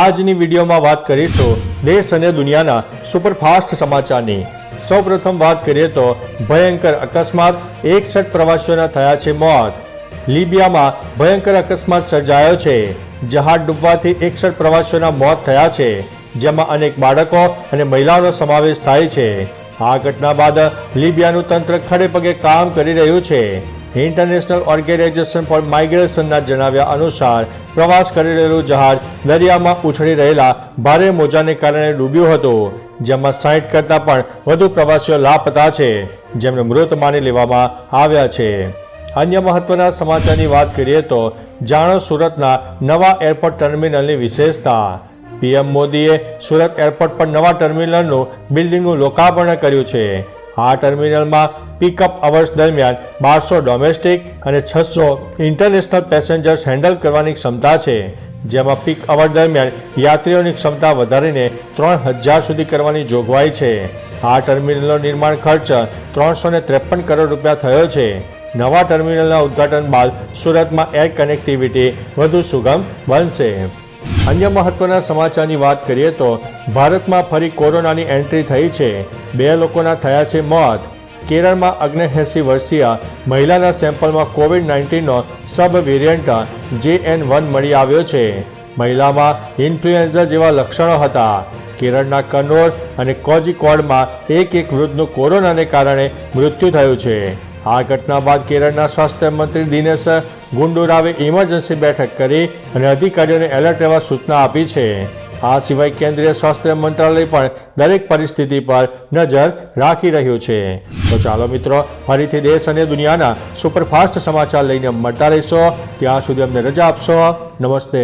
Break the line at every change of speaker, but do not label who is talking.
આજની વિડીયોમાં વાત કરીશું દેશ અને દુનિયાના સુપરફાસ્ટ સમાચારની। સૌપ્રથમ વાત કરીએ તો ભયંકર અકસ્માત, 61 પ્રવાસીઓના થયા છે મોત। લિબિયામાં ભયંકર અકસ્માત સર્જાયો છે। જહાજ ડૂબવાથી 61 પ્રવાસીઓના મોત થયા છે, જેમાં અનેક બાળકો અને મહિલાઓનો સમાવેશ થાય છે। આ ઘટના બાદ લિબિયાનું તંત્ર ખડેપગે કામ કરી રહ્યું છે। ઇન્ટરનેશનલ ઓર્ગેનાઇઝેશન ફોર માઇગ્રેશનના જણાવ્યા અનુસાર પ્રવાસ કરી રહેલું જહાજ દરિયામાં ઉછળી રહેલા ભારે મોજાને કારણે ડૂબ્યું હતું, જેમાં 60 કરતાં પણ વધુ પ્રવાસીઓ લાપતા છે, જેમને મૃત માની લેવામાં આવ્યા છે। અન્ય મહત્વના સમાચારની વાત કરીએ તો જાણો સુરતના નવા એરપોર્ટ ટર્મિનલની વિશેષતા। પીએમ મોદીએ સુરત એરપોર્ટ પર નવા ટર્મિનલનું બિલ્ડિંગનું લોકાર્પણ કર્યું છે। આ ટર્મિનલમાં પિકઅપ અવર્સ દરમિયાન 1200 ડોમેસ્ટિક અને 600 ઇન્ટરનેશનલ પેસેન્જર્સ હેન્ડલ કરવાની ક્ષમતા છે, જેમાં પીક અવર દરમિયાન યાત્રીઓની ક્ષમતા વધારીને 3000 સુધી કરવાની જોગવાઈ છે। આ ટર્મિનલનો નિર્માણ ખર્ચ 353 કરોડ રૂપિયા થયો છે। નવા ટર્મિનલના ઉદ્ઘાટન બાદ સુરતમાં એર કનેક્ટિવિટી વધુ સુગમ બનશે। અન્ય મહત્વના સમાચારની વાત કરીએ તો ભારતમાં ફરી કોરોનાની એન્ટ્રી થઈ છે। 2 લોકોના થયા છે મોત। કેરળમાં 79 વર્ષીય મહિલાના સેમ્પલમાં કોવિડ-19નો સબ વેરિયન્ટ JN1 મળી આવ્યો છે। મહિલામાં ઇન્ફ્લુએન્ઝા જેવા લક્ષણો હતા। કેરળના કન્નોર અને કોઝિકોડમાં એક વૃદ્ધનું કોરોનાને કારણે મૃત્યુ થયું છે। આ ઘટના બાદ કેરળના સ્વાસ્થ્ય મંત્રી દિનેશ ગુંડુરાવે ઇમરજન્સી બેઠક કરી અને અધિકારીઓને એલર્ટ રહેવા સૂચના આપી છે। આ સિવાય કેન્દ્રીય સ્વાસ્થ્ય મંત્રાલય પણ દરેક પરિસ્થિતિ પર નજર રાખી રહ્યું છે। તો ચાલો મિત્રો, ફરીથી દેશ અને દુનિયાના સુપરફાસ્ટ સમાચાર લઈને મળતા રહીશો। ત્યાં સુધી અમને રજા આપશો। નમસ્તે।